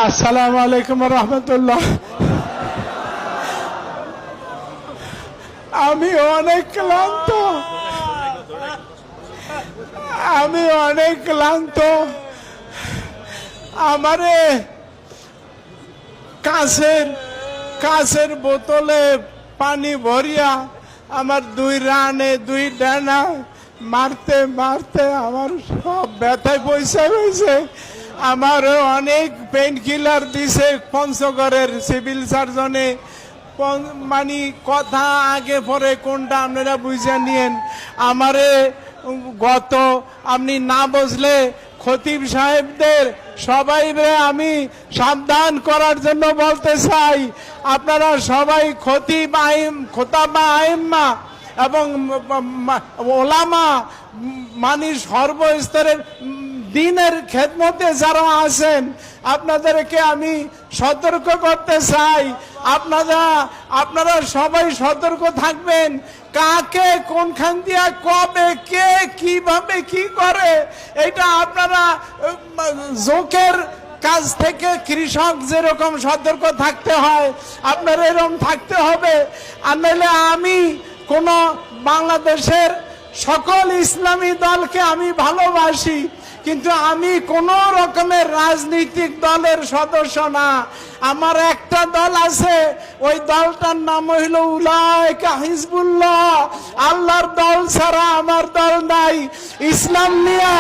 আসসালামু আলাইকুম রহমতুল্লাহ। আমি অনেক ক্লান্ত। আমারে কাঁচের বোতলে পানি ভরিয়া আমার 2 রানে 2 ডানা মারতে মারতে আমার সব ব্যথায় পয়সা হয়েছে। আমারও অনেক পেইন কিলার দিছে পঞ্চগড়ের সিভিল সার্জনে। মানে কথা আগে পরে কোনটা আপনারা বুঝে নিয়েন। আমারে গত আপনি না বুঝলে খতিব সাহেবদের সবাই আমি সাবধান করার জন্য বলতে চাই। আপনারা সবাই খোতাবা আইম্মা এবং ওলামা মানে সর্বস্তরের দিনের খেদমতে যারা আছেন আপনাদেরকে আমি সতর্ক করতে চাই। আপনারা সবাই সতর্ক থাকবেন। কাকে কোনখান দিয়া কবে কে কিভাবে কি করে এটা আপনারা জোকের কাজ থেকে কৃষক যেরকম সতর্ক থাকতে হয় আপনারা এরকম থাকতে হবে। আর নাহলে আমি কোন বাংলাদেশের সকল ইসলামী দলকে আমি ভালোবাসি, কিন্তু আমি কোন রকমের রাজনৈতিক দলের সদস্য না। আমার একটা দল আছে, ওই দলটার নাম হইল উলাইকা হিজবুল্লাহ। আল্লাহর দল ছাড়া আমার দল নাই। ইসলাম নিয়া